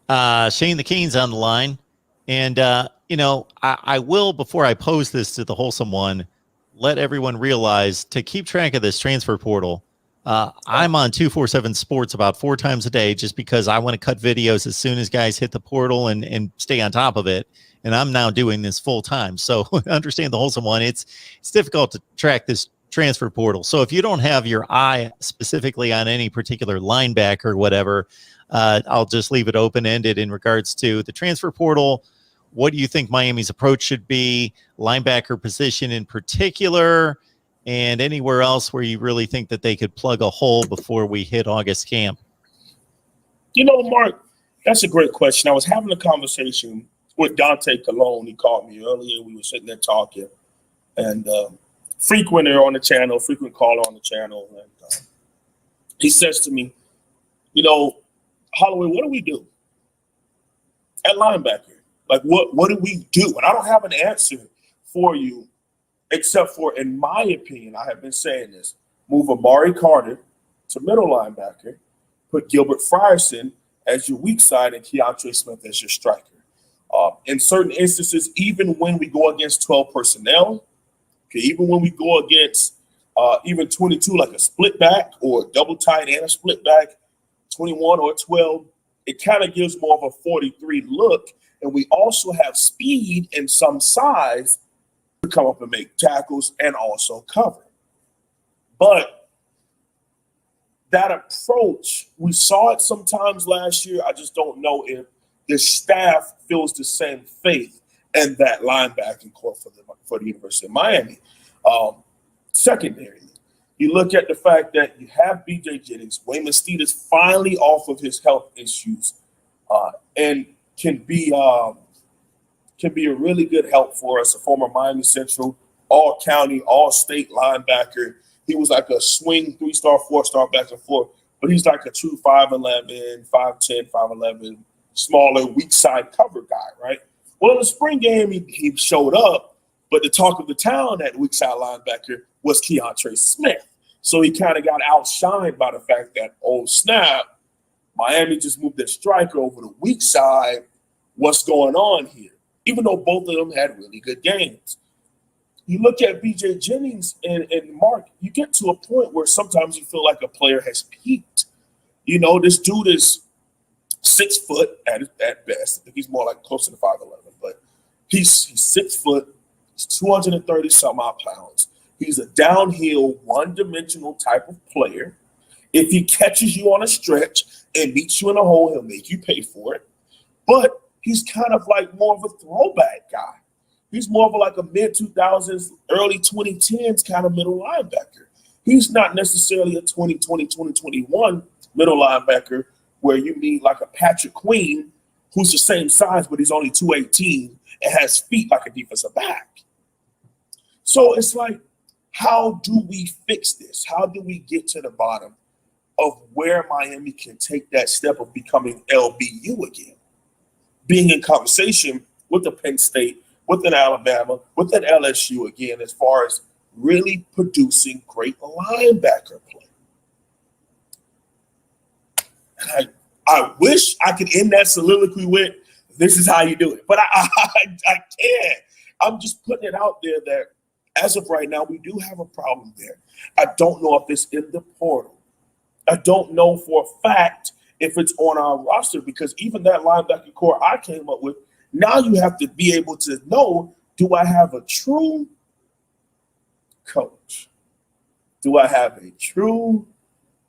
Shane the King's on the line. And, I will, before I pose this to the wholesome one, let everyone realize to keep track of this transfer portal. I'm on 247 Sports about 4 times a day just because I want to cut videos as soon as guys hit the portal and stay on top of it. And I'm now doing this full time. So understand the wholesome one. It's difficult to track this transfer portal. So if you don't have your eye specifically on any particular linebacker or whatever, I'll just leave it open-ended in regards to the transfer portal. What do you think Miami's approach should be? Linebacker position in particular, and anywhere else where you really think that they could plug a hole before we hit August camp? Mark, that's a great question. I was having a conversation with Dante Colon. He called me earlier. We were sitting there talking, and frequenter on the channel, frequent caller on the channel, and he says to me, Holloway, what do we do at linebacker? Like, what do we do? And I don't have an answer for you, except for, in my opinion, I have been saying this, move Amari Carter to middle linebacker, put Gilbert Frierson as your weak side and Keontre Smith as your striker. In certain instances, even when we go against 12 personnel, even when we go against even 22, like a split back or a double tight and a split back, 21 or 12, it kind of gives more of a 43 look. And we also have speed and some size to come up and make tackles and also cover. But that approach, we saw it sometimes last year. I just don't know if the staff feels the same faith in that linebacking core for the University of Miami. Secondarily, you look at the fact that you have B.J. Jennings, Wayman Steed is finally off of his health issues, and can be a really good help for us. A former Miami Central, all-county, all-state linebacker. He was like a swing 3-star, 4-star back and forth, but he's like a true 5'11", 5'10", 5'11", smaller, weak side cover guy, right? Well, in the spring game, he showed up, but the talk of the town at weak side linebacker was Keontre Smith. So he kind of got outshined by the fact that, oh, snap, Miami just moved their striker over the weak side. What's going on here? Even though both of them had really good games. You look at B.J. Jennings and Mark, you get to a point where sometimes you feel like a player has peaked. This dude is 6 foot at best. I think he's more like closer to 5'11", but he's 6 foot. He's 230-some-odd pounds. He's a downhill, one-dimensional type of player. If he catches you on a stretch and meets you in a hole, he'll make you pay for it. But he's kind of like more of a throwback guy. He's more of like a mid-2000s, early 2010s kind of middle linebacker. He's not necessarily a 2020, 2021 middle linebacker where you need like a Patrick Queen who's the same size, but he's only 218 and has feet like a defensive back. So it's like, how do we fix this? How do we get to the bottom of where Miami can take that step of becoming LBU again? Being in conversation with the Penn State, with an Alabama, with an LSU again, as far as really producing great linebacker play. And I wish I could end that soliloquy with, this is how you do it. But I can't. I'm just putting it out there that as of right now, we do have a problem there. I don't know if it's in the portal. I don't know for a fact if it's on our roster, because even that linebacker core I came up with, now you have to be able to know, do I have a true coach? Do I have a true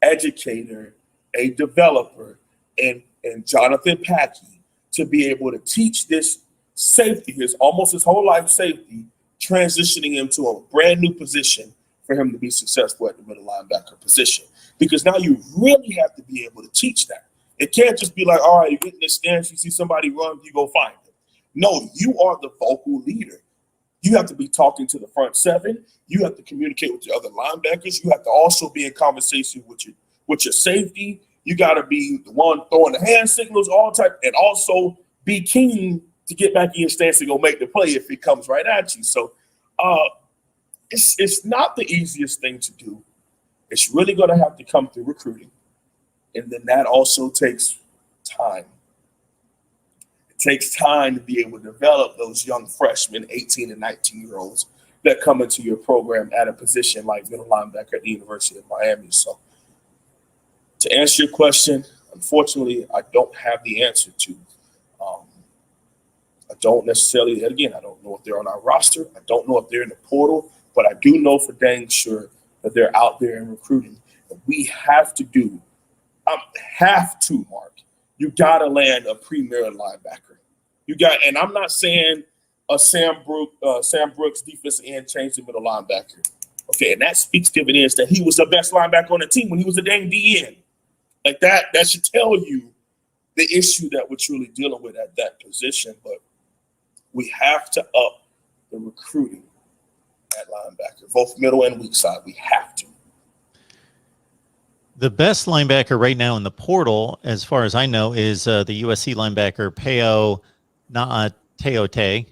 educator, a developer, and Jonathan Packey to be able to teach this safety, almost his whole life safety, transitioning him to a brand new position for him to be successful at the middle linebacker position? Because now you really have to be able to teach that. It can't just be like, all right, you get in the stance, you see somebody run, you go find them. No, you are the vocal leader. You have to be talking to the front seven. You have to communicate with your other linebackers. You have to also be in conversation with your safety. You got to be the one throwing the hand signals, all type, and also be keen to get back in your stance and go make the play if it comes right at you. So it's not the easiest thing to do. It's really going to have to come through recruiting. And then that also takes time. takes time to be able to develop those young freshmen, 18 and 19-year-olds that come into your program at a position like middle linebacker at the University of Miami. So to answer your question, unfortunately, I don't have the answer to. I don't necessarily, again, I don't know if they're on our roster. I don't know if they're in the portal, but I do know for dang sure that they're out there in recruiting. And we have to do, Mark. You got to land a premier linebacker. And I'm not saying a Sam Brooks defensive end changed the middle linebacker. Okay, and that speaks dividends that he was the best linebacker on the team when he was a dang DN. Like that should tell you the issue that we're truly dealing with at that position. But we have to up the recruiting at linebacker, both middle and weak side. We have to. The best linebacker right now in the portal, as far as I know, is the USC linebacker Peo Teote.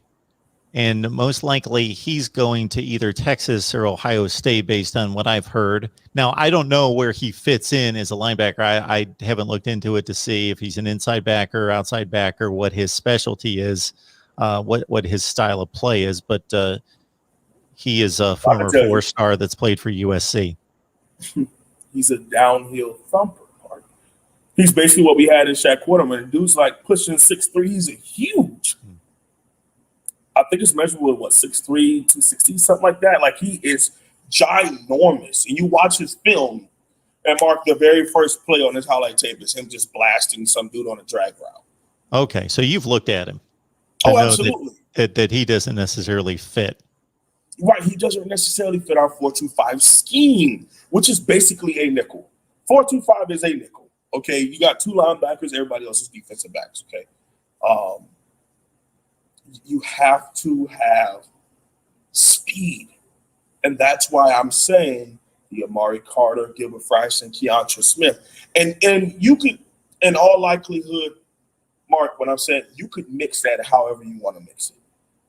And most likely he's going to either Texas or Ohio State based on what I've heard. Now, I don't know where he fits in as a linebacker. I haven't looked into it to see if he's an inside backer, outside backer, what his specialty is, what his style of play is. But he is a former four-star that's played for USC. He's a downhill thumper. He's basically what we had in Shaq Quarterman. The dude's like pushing 6'3". He's a huge. I think it's measured with 6'3", 260, something like that. Like he is ginormous. And you watch his film, and Mark, the very first play on his highlight tape is him just blasting some dude on a drag route. Okay, so you've looked at him. Oh, absolutely. That he doesn't necessarily fit. Right, he doesn't necessarily fit our 4-2-5 scheme, which is basically a nickel. 4-2-5 is a nickel. Okay, you got two linebackers, everybody else is defensive backs. Okay, you have to have speed, and that's why I'm saying the Amari Carter, Gilbert Fryson, Keontra Smith, and you could, in all likelihood, Mark, when I'm saying you could mix that however you want to mix it.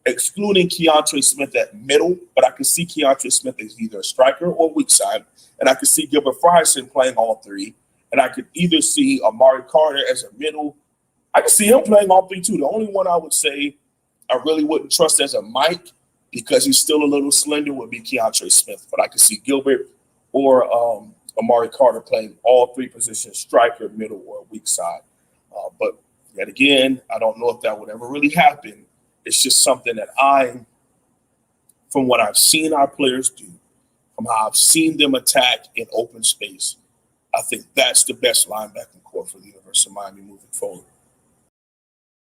Excluding Keontra Smith at middle, but I could see Keontra Smith as either a striker or weak side, and I could see Gilbert Fryson playing all three, and I could either see Amari Carter as a middle. I could see him playing all three too. The only one I would say I really wouldn't trust as a Mike because he's still a little slender would be Keontra Smith, but I could see Gilbert or Amari Carter playing all three positions, striker, middle, or weak side. But yet again, I don't know if that would ever really happen. It's just something that from what I've seen our players do, from how I've seen them attack in open space, I think that's the best linebacking core for the University of Miami moving forward.